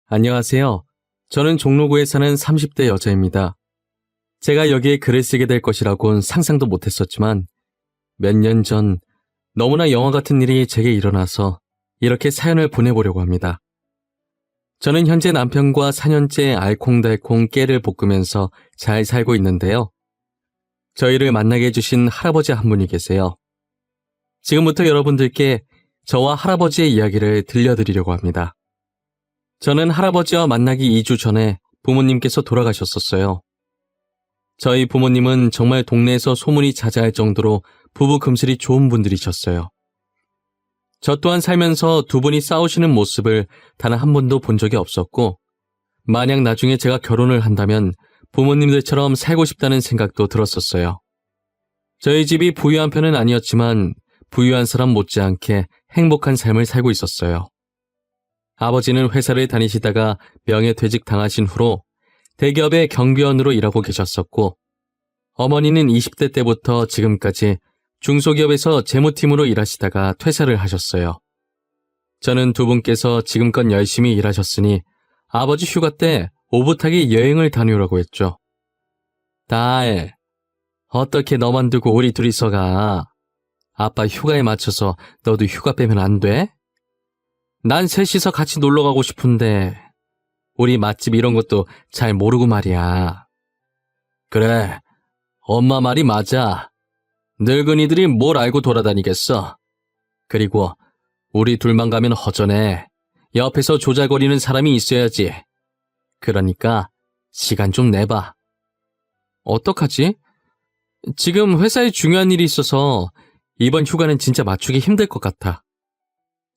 안녕하세요. 저는 종로구에 사는 30대 여자입니다. 제가 여기에 글을 쓰게 될 것이라곤 상상도 못했었지만 몇 년 전 너무나 영화 같은 일이 제게 일어나서 이렇게 사연을 보내보려고 합니다. 저는 현재 남편과 4년째 알콩달콩 깨를 볶으면서 잘 살고 있는데요. 저희를 만나게 해주신 할아버지 한 분이 계세요. 지금부터 여러분들께 저와 할아버지의 이야기를 들려드리려고 합니다. 저는 할아버지와 만나기 2주 전에 부모님께서 돌아가셨었어요. 저희 부모님은 정말 동네에서 소문이 자자할 정도로 부부 금슬이 좋은 분들이셨어요. 저 또한 살면서 두 분이 싸우시는 모습을 단 한 번도 본 적이 없었고, 만약 나중에 제가 결혼을 한다면 부모님들처럼 살고 싶다는 생각도 들었었어요. 저희 집이 부유한 편은 아니었지만 부유한 사람 못지않게 행복한 삶을 살고 있었어요. 아버지는 회사를 다니시다가 명예퇴직 당하신 후로 대기업의 경비원으로 일하고 계셨었고, 어머니는 20대 때부터 지금까지 중소기업에서 재무팀으로 일하시다가 퇴사를 하셨어요. 저는 두 분께서 지금껏 열심히 일하셨으니 아버지 휴가 때 오붓하게 여행을 다녀오라고 했죠. 딸, 어떻게 너만 두고 우리 둘이서 가? 아빠 휴가에 맞춰서 너도 휴가 빼면 안 돼? 난 셋이서 같이 놀러 가고 싶은데 우리 맛집 이런 것도 잘 모르고 말이야. 그래, 엄마 말이 맞아. 늙은이들이 뭘 알고 돌아다니겠어. 그리고 우리 둘만 가면 허전해. 옆에서 조잘거리는 사람이 있어야지. 그러니까 시간 좀 내봐. 어떡하지? 지금 회사에 중요한 일이 있어서 이번 휴가는 진짜 맞추기 힘들 것 같아.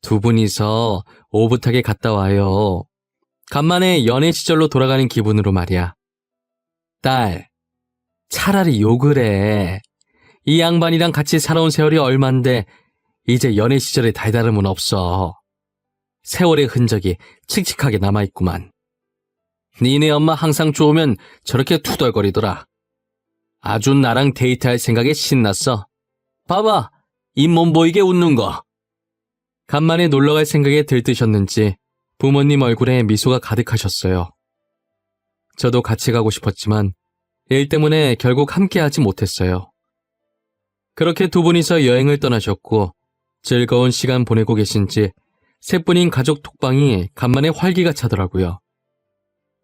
두 분이서 오붓하게 갔다 와요. 간만에 연애 시절로 돌아가는 기분으로 말이야. 딸, 차라리 욕을 해. 이 양반이랑 같이 살아온 세월이 얼만데 이제 연애 시절에 달다름은 없어. 세월의 흔적이 칙칙하게 남아있구만. 니네 엄마 항상 좋으면 저렇게 투덜거리더라. 아주 나랑 데이트할 생각에 신났어. 봐봐, 잇몸 보이게 웃는 거. 간만에 놀러갈 생각에 들뜨셨는지 부모님 얼굴에 미소가 가득하셨어요. 저도 같이 가고 싶었지만 일 때문에 결국 함께하지 못했어요. 그렇게 두 분이서 여행을 떠나셨고 즐거운 시간 보내고 계신지 셋뿐인 가족 톡방이 간만에 활기가 차더라고요.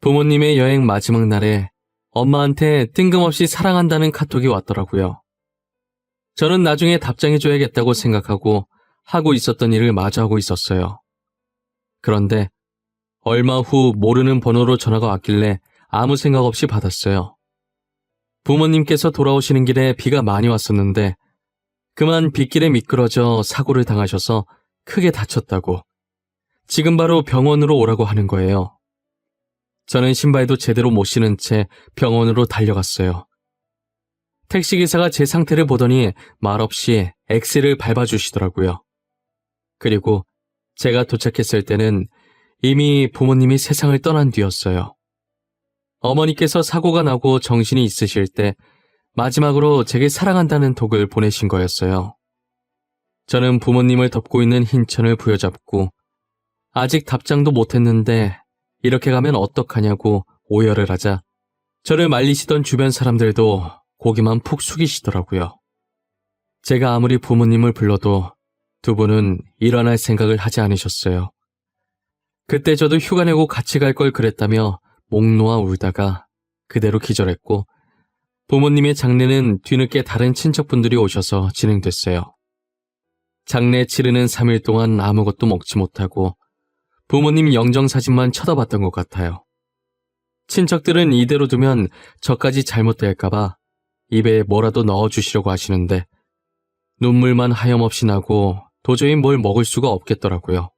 부모님의 여행 마지막 날에 엄마한테 뜬금없이 사랑한다는 카톡이 왔더라고요. 저는 나중에 답장해줘야겠다고 생각하고 하고 있었던 일을 마저 하고 있었어요. 그런데 얼마 후 모르는 번호로 전화가 왔길래 아무 생각 없이 받았어요. 부모님께서 돌아오시는 길에 비가 많이 왔었는데 그만 빗길에 미끄러져 사고를 당하셔서 크게 다쳤다고 지금 바로 병원으로 오라고 하는 거예요. 저는 신발도 제대로 못 신은 채 병원으로 달려갔어요. 택시기사가 제 상태를 보더니 말없이 엑셀을 밟아주시더라고요. 그리고 제가 도착했을 때는 이미 부모님이 세상을 떠난 뒤였어요. 어머니께서 사고가 나고 정신이 있으실 때 마지막으로 제게 사랑한다는 톡을 보내신 거였어요. 저는 부모님을 덮고 있는 흰 천을 부여잡고 아직 답장도 못했는데 이렇게 가면 어떡하냐고 오열을 하자 저를 말리시던 주변 사람들도 고개만 푹 숙이시더라고요. 제가 아무리 부모님을 불러도 두 분은 일어날 생각을 하지 않으셨어요. 그때 저도 휴가 내고 같이 갈 걸 그랬다며 목 놓아 울다가 그대로 기절했고 부모님의 장례는 뒤늦게 다른 친척분들이 오셔서 진행됐어요. 장례 치르는 3일 동안 아무것도 먹지 못하고 부모님 영정사진만 쳐다봤던 것 같아요. 친척들은 이대로 두면 저까지 잘못될까봐 입에 뭐라도 넣어주시려고 하시는데 눈물만 하염없이 나고 도저히 뭘 먹을 수가 없겠더라고요.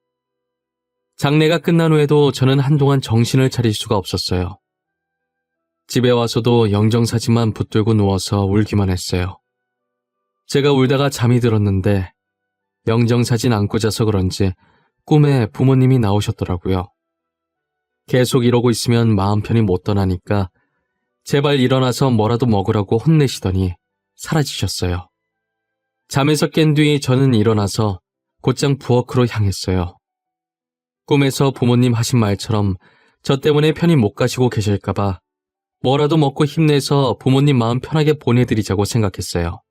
장례가 끝난 후에도 저는 한동안 정신을 차릴 수가 없었어요. 집에 와서도 영정사진만 붙들고 누워서 울기만 했어요. 제가 울다가 잠이 들었는데 영정사진 안고 자서 그런지 꿈에 부모님이 나오셨더라고요. 계속 이러고 있으면 마음 편히 못 떠나니까 제발 일어나서 뭐라도 먹으라고 혼내시더니 사라지셨어요. 잠에서 깬 뒤 저는 일어나서 곧장 부엌으로 향했어요. 꿈에서 부모님 하신 말처럼 저 때문에 편히 못 가시고 계실까봐 뭐라도 먹고 힘내서 부모님 마음 편하게 보내드리자고 생각했어요.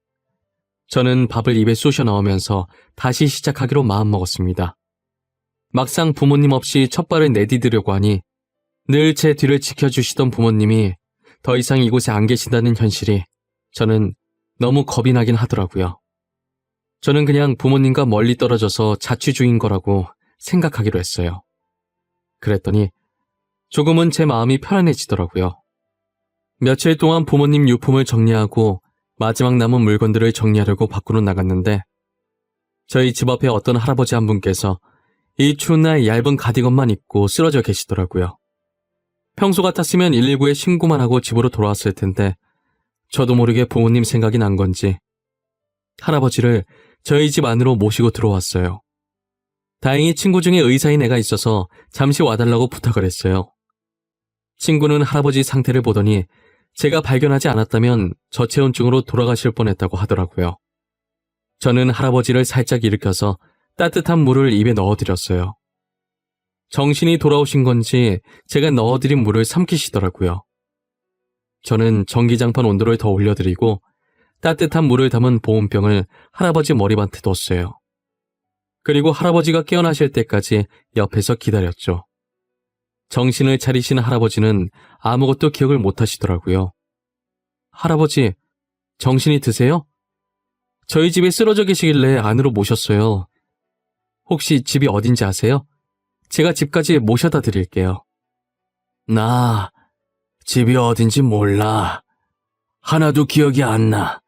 저는 밥을 입에 쑤셔 넣으면서 다시 시작하기로 마음먹었습니다. 막상 부모님 없이 첫 발을 내디디려고 하니 늘 제 뒤를 지켜주시던 부모님이 더 이상 이곳에 안 계신다는 현실이 저는 너무 겁이 나긴 하더라고요. 저는 그냥 부모님과 멀리 떨어져서 자취 중인 거라고 생각하기로 했어요. 그랬더니 조금은 제 마음이 편안해지더라고요. 며칠 동안 부모님 유품을 정리하고 마지막 남은 물건들을 정리하려고 밖으로 나갔는데 저희 집 앞에 어떤 할아버지 한 분께서 이 추운 날 얇은 가디건만 입고 쓰러져 계시더라고요. 평소 같았으면 119에 신고만 하고 집으로 돌아왔을 텐데 저도 모르게 부모님 생각이 난 건지 할아버지를 저희 집 안으로 모시고 들어왔어요. 다행히 친구 중에 의사인 애가 있어서 잠시 와달라고 부탁을 했어요. 친구는 할아버지 상태를 보더니 제가 발견하지 않았다면 저체온증으로 돌아가실 뻔했다고 하더라고요. 저는 할아버지를 살짝 일으켜서 따뜻한 물을 입에 넣어드렸어요. 정신이 돌아오신 건지 제가 넣어드린 물을 삼키시더라고요. 저는 전기장판 온도를 더 올려드리고 따뜻한 물을 담은 보온병을 할아버지 머리맡에 뒀어요. 그리고 할아버지가 깨어나실 때까지 옆에서 기다렸죠. 정신을 차리신 할아버지는 아무것도 기억을 못 하시더라고요. 할아버지, 정신이 드세요? 저희 집에 쓰러져 계시길래 안으로 모셨어요. 혹시 집이 어딘지 아세요? 제가 집까지 모셔다 드릴게요. 나 집이 어딘지 몰라. 하나도 기억이 안 나.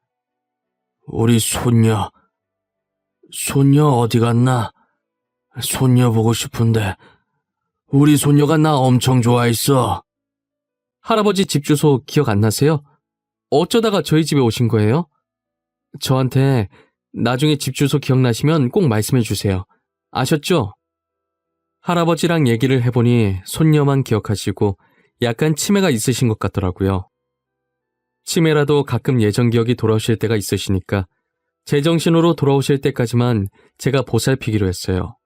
우리 손녀 어디 갔나? 손녀 보고 싶은데 우리 손녀가 나 엄청 좋아했어. 할아버지 집 주소 기억 안 나세요? 어쩌다가 저희 집에 오신 거예요? 저한테 나중에 집 주소 기억나시면 꼭 말씀해 주세요. 아셨죠? 할아버지랑 얘기를 해보니 손녀만 기억하시고 약간 치매가 있으신 것 같더라고요. 치매라도 가끔 예전 기억이 돌아오실 때가 있으시니까 제정신으로 돌아오실 때까지만 제가 보살피기로 했어요.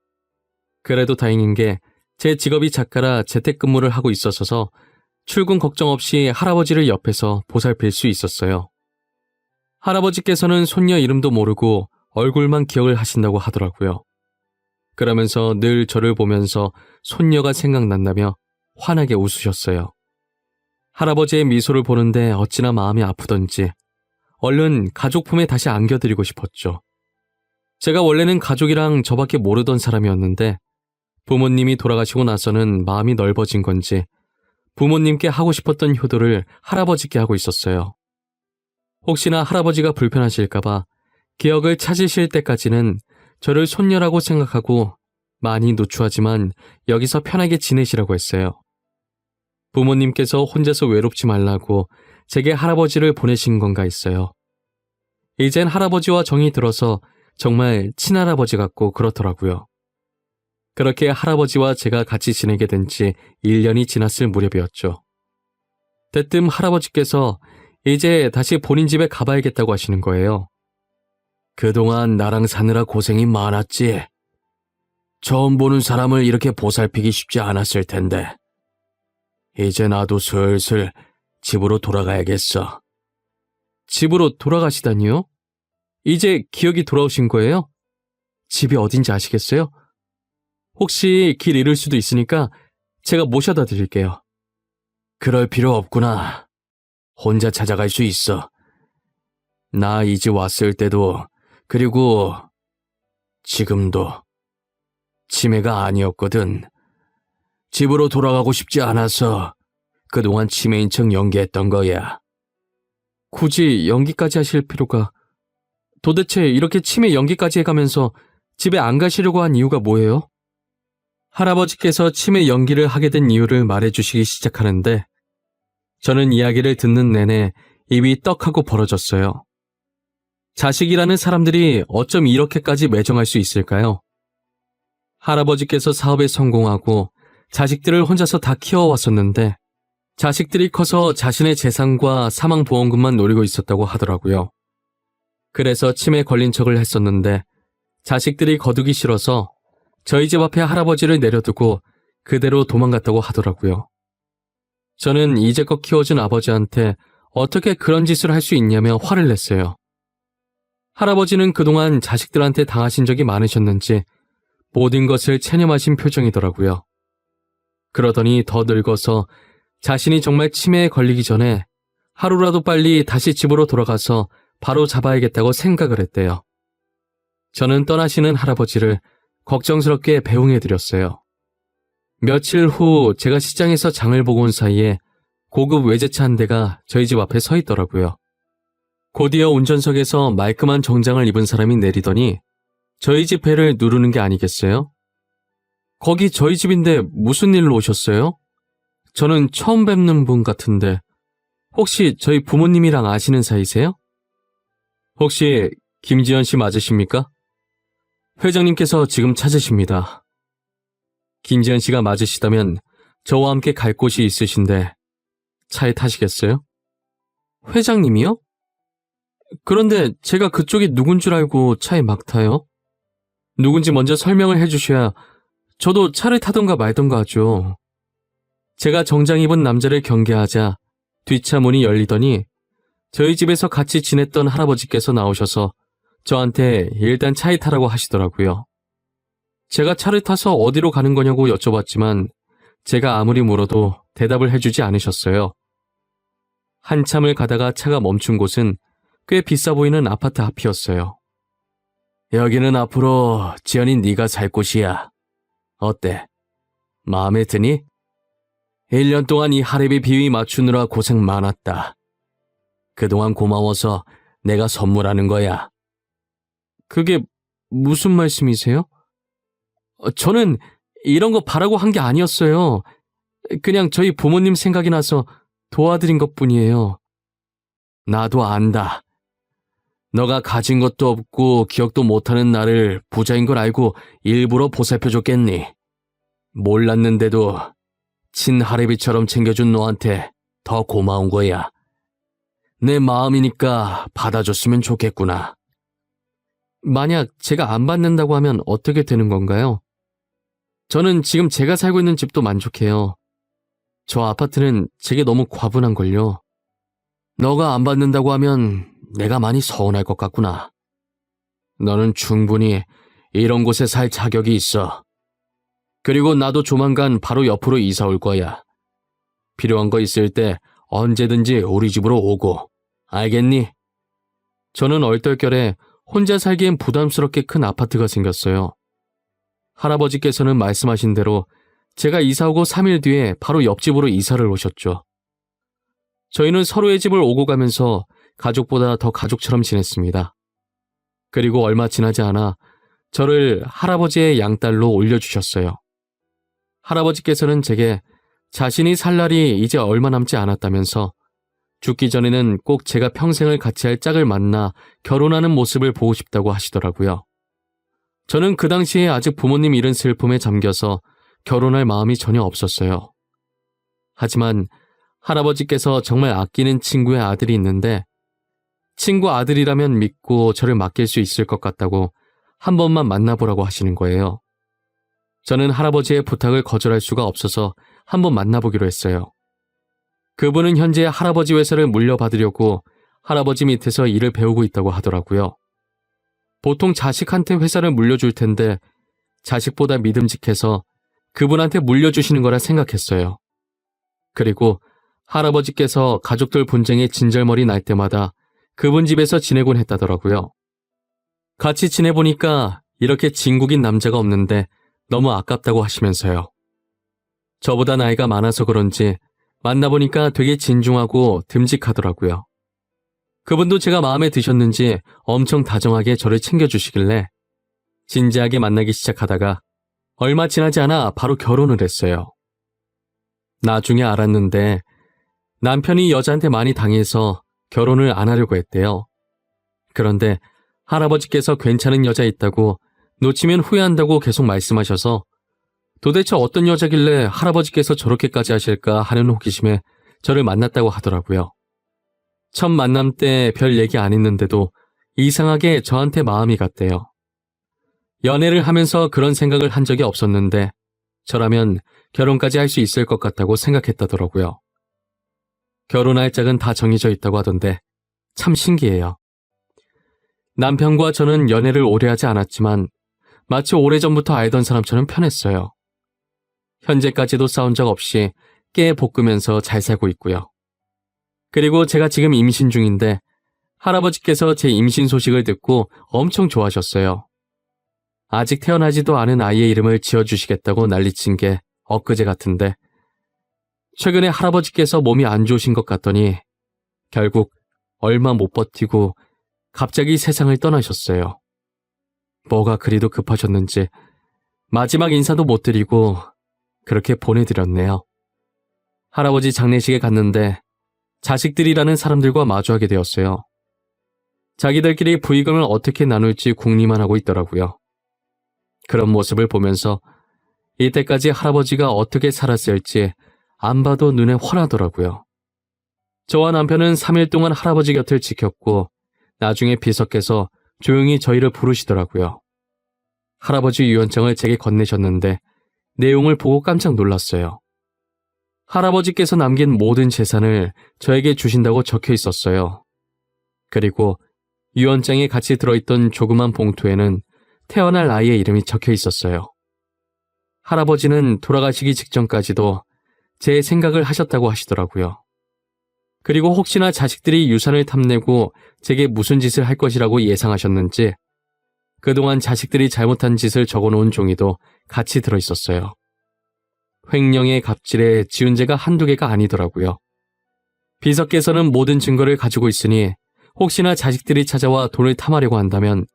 그래도 다행인 게 제 직업이 작가라 재택근무를 하고 있었어서 출근 걱정 없이 할아버지를 옆에서 보살필 수 있었어요. 할아버지께서는 손녀 이름도 모르고 얼굴만 기억을 하신다고 하더라고요. 그러면서 늘 저를 보면서 손녀가 생각난다며 환하게 웃으셨어요. 할아버지의 미소를 보는데 어찌나 마음이 아프던지 얼른 가족 품에 다시 안겨드리고 싶었죠. 제가 원래는 가족이랑 저밖에 모르던 사람이었는데 부모님이 돌아가시고 나서는 마음이 넓어진 건지 부모님께 하고 싶었던 효도를 할아버지께 하고 있었어요. 혹시나 할아버지가 불편하실까봐 기억을 찾으실 때까지는 저를 손녀라고 생각하고 많이 누추하지만 여기서 편하게 지내시라고 했어요. 부모님께서 혼자서 외롭지 말라고 제게 할아버지를 보내신 건가 했어요. 이젠 할아버지와 정이 들어서 정말 친할아버지 같고 그렇더라고요. 그렇게 할아버지와 제가 같이 지내게 된 지 1년이 지났을 무렵이었죠. 대뜸 할아버지께서 이제 다시 본인 집에 가봐야겠다고 하시는 거예요. 그동안 나랑 사느라 고생이 많았지. 처음 보는 사람을 이렇게 보살피기 쉽지 않았을 텐데. 이제 나도 슬슬 집으로 돌아가야겠어. 집으로 돌아가시다니요? 이제 기억이 돌아오신 거예요? 집이 어딘지 아시겠어요? 혹시 길 잃을 수도 있으니까 제가 모셔다 드릴게요. 그럴 필요 없구나. 혼자 찾아갈 수 있어. 나 이 집 왔을 때도 그리고 지금도 치매가 아니었거든. 집으로 돌아가고 싶지 않아서 그동안 치매인 척 연기했던 거야. 굳이 연기까지 하실 필요가... 도대체 이렇게 치매 연기까지 해가면서 집에 안 가시려고 한 이유가 뭐예요? 할아버지께서 치매 연기를 하게 된 이유를 말해주시기 시작하는데 저는 이야기를 듣는 내내 입이 떡하고 벌어졌어요. 자식이라는 사람들이 어쩜 이렇게까지 매정할 수 있을까요? 할아버지께서 사업에 성공하고 자식들을 혼자서 다 키워왔었는데 자식들이 커서 자신의 재산과 사망보험금만 노리고 있었다고 하더라고요. 그래서 치매에 걸린 척을 했었는데 자식들이 거두기 싫어서 저희 집 앞에 할아버지를 내려두고 그대로 도망갔다고 하더라고요. 저는 이제껏 키워준 아버지한테 어떻게 그런 짓을 할 수 있냐며 화를 냈어요. 할아버지는 그동안 자식들한테 당하신 적이 많으셨는지 모든 것을 체념하신 표정이더라고요. 그러더니 더 늙어서 자신이 정말 치매에 걸리기 전에 하루라도 빨리 다시 집으로 돌아가서 바로 잡아야겠다고 생각을 했대요. 저는 떠나시는 할아버지를 걱정스럽게 배웅해드렸어요. 며칠 후 제가 시장에서 장을 보고 온 사이에 고급 외제차 한 대가 저희 집 앞에 서 있더라고요. 곧이어 운전석에서 말끔한 정장을 입은 사람이 내리더니 저희 집 배를 누르는 게 아니겠어요? 거기 저희 집인데 무슨 일로 오셨어요? 저는 처음 뵙는 분 같은데 혹시 저희 부모님이랑 아시는 사이세요? 혹시 김지연 씨 맞으십니까? 회장님께서 지금 찾으십니다. 김지연 씨가 맞으시다면 저와 함께 갈 곳이 있으신데 차에 타시겠어요? 회장님이요? 그런데 제가 그쪽이 누군 줄 알고 차에 막 타요? 누군지 먼저 설명을 해주셔야 저도 차를 타던가 말던가 하죠. 제가 정장 입은 남자를 경계하자 뒷차 문이 열리더니 저희 집에서 같이 지냈던 할아버지께서 나오셔서 저한테 일단 차에 타라고 하시더라고요. 제가 차를 타서 어디로 가는 거냐고 여쭤봤지만 제가 아무리 물어도 대답을 해주지 않으셨어요. 한참을 가다가 차가 멈춘 곳은 꽤 비싸 보이는 아파트 앞이었어요. 여기는 앞으로 지연이 네가 살 곳이야. 어때? 마음에 드니? 1년 동안 이 할애비 비위 맞추느라 고생 많았다. 그동안 고마워서 내가 선물하는 거야. 그게 무슨 말씀이세요? 저는 이런 거 바라고 한 게 아니었어요. 그냥 저희 부모님 생각이 나서 도와드린 것뿐이에요. 나도 안다. 너가 가진 것도 없고 기억도 못하는 나를 부자인 걸 알고 일부러 보살펴줬겠니? 몰랐는데도 친할애비처럼 챙겨준 너한테 더 고마운 거야. 내 마음이니까 받아줬으면 좋겠구나. 만약 제가 안 받는다고 하면 어떻게 되는 건가요? 저는 지금 제가 살고 있는 집도 만족해요. 저 아파트는 제게 너무 과분한걸요. 너가 안 받는다고 하면 내가 많이 서운할 것 같구나. 너는 충분히 이런 곳에 살 자격이 있어. 그리고 나도 조만간 바로 옆으로 이사 올 거야. 필요한 거 있을 때 언제든지 우리 집으로 오고. 알겠니? 저는 얼떨결에 혼자 살기엔 부담스럽게 큰 아파트가 생겼어요. 할아버지께서는 말씀하신 대로 제가 이사 오고 3일 뒤에 바로 옆집으로 이사를 오셨죠. 저희는 서로의 집을 오고 가면서 가족보다 더 가족처럼 지냈습니다. 그리고 얼마 지나지 않아 저를 할아버지의 양딸로 올려주셨어요. 할아버지께서는 제게 자신이 살 날이 이제 얼마 남지 않았다면서 죽기 전에는 꼭 제가 평생을 같이 할 짝을 만나 결혼하는 모습을 보고 싶다고 하시더라고요. 저는 그 당시에 아직 부모님 잃은 슬픔에 잠겨서 결혼할 마음이 전혀 없었어요. 하지만 할아버지께서 정말 아끼는 친구의 아들이 있는데 친구 아들이라면 믿고 저를 맡길 수 있을 것 같다고 한 번만 만나보라고 하시는 거예요. 저는 할아버지의 부탁을 거절할 수가 없어서 한 번 만나보기로 했어요. 그분은 현재 할아버지 회사를 물려받으려고 할아버지 밑에서 일을 배우고 있다고 하더라고요. 보통 자식한테 회사를 물려줄 텐데 자식보다 믿음직해서 그분한테 물려주시는 거라 생각했어요. 그리고 할아버지께서 가족들 분쟁에 진절머리 날 때마다 그분 집에서 지내곤 했다더라고요. 같이 지내보니까 이렇게 진국인 남자가 없는데 너무 아깝다고 하시면서요. 저보다 나이가 많아서 그런지 만나보니까 되게 진중하고 듬직하더라고요. 그분도 제가 마음에 드셨는지 엄청 다정하게 저를 챙겨주시길래 진지하게 만나기 시작하다가 얼마 지나지 않아 바로 결혼을 했어요. 나중에 알았는데 남편이 여자한테 많이 당해서 결혼을 안 하려고 했대요. 그런데 할아버지께서 괜찮은 여자 있다고 놓치면 후회한다고 계속 말씀하셔서 도대체 어떤 여자길래 할아버지께서 저렇게까지 하실까 하는 호기심에 저를 만났다고 하더라고요. 첫 만남 때 별 얘기 안 했는데도 이상하게 저한테 마음이 갔대요. 연애를 하면서 그런 생각을 한 적이 없었는데 저라면 결혼까지 할 수 있을 것 같다고 생각했다더라고요. 결혼할 짝은 다 정해져 있다고 하던데 참 신기해요. 남편과 저는 연애를 오래 하지 않았지만 마치 오래전부터 알던 사람처럼 편했어요. 현재까지도 싸운 적 없이 깨 볶으면서 잘 살고 있고요. 그리고 제가 지금 임신 중인데 할아버지께서 제 임신 소식을 듣고 엄청 좋아하셨어요. 아직 태어나지도 않은 아이의 이름을 지어주시겠다고 난리친 게 엊그제 같은데 최근에 할아버지께서 몸이 안 좋으신 것 같더니 결국 얼마 못 버티고 갑자기 세상을 떠나셨어요. 뭐가 그리도 급하셨는지 마지막 인사도 못 드리고 그렇게 보내드렸네요. 할아버지 장례식에 갔는데 자식들이라는 사람들과 마주하게 되었어요. 자기들끼리 부의금을 어떻게 나눌지 궁리만 하고 있더라고요. 그런 모습을 보면서 이때까지 할아버지가 어떻게 살았을지 안 봐도 눈에 환하더라고요. 저와 남편은 3일 동안 할아버지 곁을 지켰고 나중에 비서께서 조용히 저희를 부르시더라고요. 할아버지 유언장을 제게 건네셨는데 내용을 보고 깜짝 놀랐어요. 할아버지께서 남긴 모든 재산을 저에게 주신다고 적혀 있었어요. 그리고 유언장에 같이 들어있던 조그만 봉투에는 태어날 아이의 이름이 적혀 있었어요. 할아버지는 돌아가시기 직전까지도 제 생각을 하셨다고 하시더라고요. 그리고 혹시나 자식들이 유산을 탐내고 제게 무슨 짓을 할 것이라고 예상하셨는지 그동안 자식들이 잘못한 짓을 적어놓은 종이도 같이 들어있었어요. 횡령의 갑질에 지은 죄가 한두 개가 아니더라고요. 비서께서는 모든 증거를 가지고 있으니 혹시나 자식들이 찾아와 돈을 탐하려고 한다면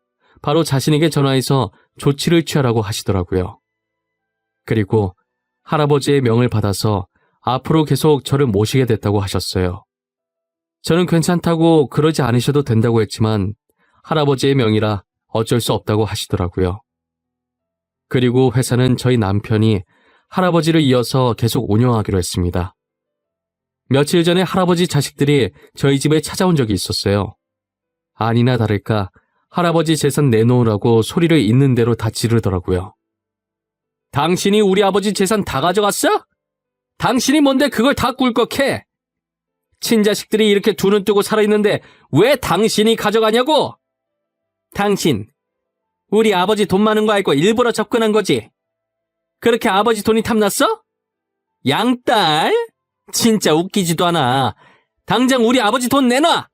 바로 자신에게 전화해서 조치를 취하라고 하시더라고요. 그리고 할아버지의 명을 받아서 앞으로 계속 저를 모시게 됐다고 하셨어요. 저는 괜찮다고 그러지 않으셔도 된다고 했지만 할아버지의 명이라 어쩔 수 없다고 하시더라고요. 그리고 회사는 저희 남편이 할아버지를 이어서 계속 운영하기로 했습니다. 며칠 전에 할아버지 자식들이 저희 집에 찾아온 적이 있었어요. 아니나 다를까 할아버지 재산 내놓으라고 소리를 있는 대로 다 지르더라고요. 당신이 우리 아버지 재산 다 가져갔어? 당신이 뭔데 그걸 다 꿀꺽해? 친자식들이 이렇게 두 눈 뜨고 살아있는데 왜 당신이 가져가냐고? 당신, 우리 아버지 돈 많은 거 알고 일부러 접근한 거지? 그렇게 아버지 돈이 탐났어? 양딸? 진짜 웃기지도 않아. 당장 우리 아버지 돈 내놔!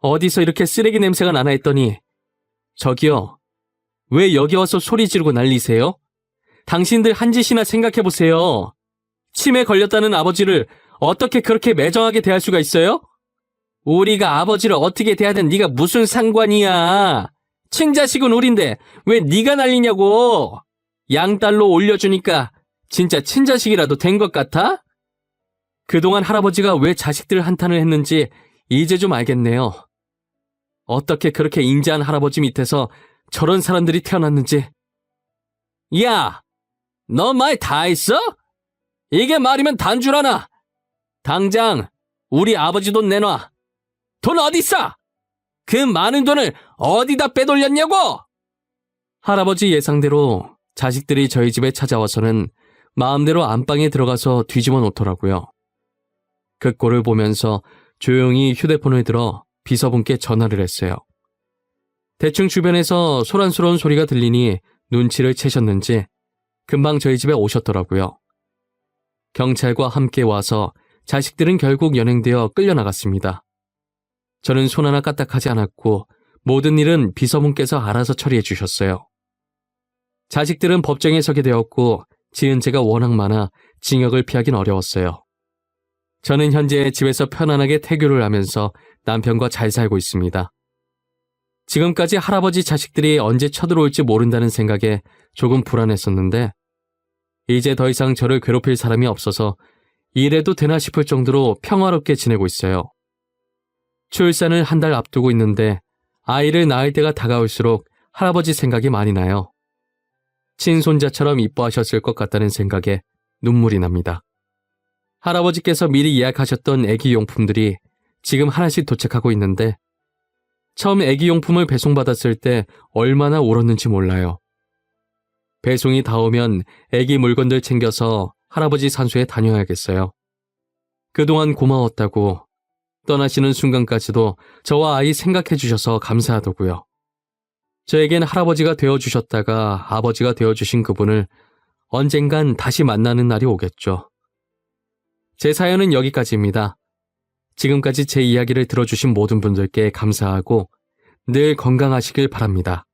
어디서 이렇게 쓰레기 냄새가 나나 했더니 저기요, 왜 여기 와서 소리 지르고 난리세요? 당신들 한 짓이나 생각해보세요. 치매 걸렸다는 아버지를 어떻게 그렇게 매정하게 대할 수가 있어요? 우리가 아버지를 어떻게 대하든 네가 무슨 상관이야. 친자식은 우린데 왜 네가 난리냐고. 양딸로 올려주니까 진짜 친자식이라도 된 것 같아? 그동안 할아버지가 왜 자식들 한탄을 했는지 이제 좀 알겠네요. 어떻게 그렇게 인자한 할아버지 밑에서 저런 사람들이 태어났는지. 야, 너 말 다 했어? 이게 말이면 단줄 하나. 당장 우리 아버지 돈 내놔. 돈 어딨어? 그 많은 돈을 어디다 빼돌렸냐고? 할아버지 예상대로 자식들이 저희 집에 찾아와서는 마음대로 안방에 들어가서 뒤집어 놓더라고요. 그 꼴을 보면서 조용히 휴대폰을 들어 비서분께 전화를 했어요. 대충 주변에서 소란스러운 소리가 들리니 눈치를 채셨는지 금방 저희 집에 오셨더라고요. 경찰과 함께 와서 자식들은 결국 연행되어 끌려나갔습니다. 저는 손 하나 까딱하지 않았고 모든 일은 비서분께서 알아서 처리해 주셨어요. 자식들은 법정에 서게 되었고 지은 죄가 워낙 많아 징역을 피하긴 어려웠어요. 저는 현재 집에서 편안하게 태교를 하면서 남편과 잘 살고 있습니다. 지금까지 할아버지 자식들이 언제 쳐들어올지 모른다는 생각에 조금 불안했었는데 이제 더 이상 저를 괴롭힐 사람이 없어서 이래도 되나 싶을 정도로 평화롭게 지내고 있어요. 출산을 한 달 앞두고 있는데 아이를 낳을 때가 다가올수록 할아버지 생각이 많이 나요. 친손자처럼 이뻐하셨을 것 같다는 생각에 눈물이 납니다. 할아버지께서 미리 예약하셨던 애기용품들이 지금 하나씩 도착하고 있는데 처음 애기용품을 배송받았을 때 얼마나 울었는지 몰라요. 배송이 다 오면 애기 물건들 챙겨서 할아버지 산소에 다녀야겠어요. 그동안 고마웠다고, 떠나시는 순간까지도 저와 아이 생각해 주셔서 감사하더고요. 저에겐 할아버지가 되어주셨다가 아버지가 되어주신 그분을 언젠간 다시 만나는 날이 오겠죠. 제 사연은 여기까지입니다. 지금까지 제 이야기를 들어주신 모든 분들께 감사하고 늘 건강하시길 바랍니다.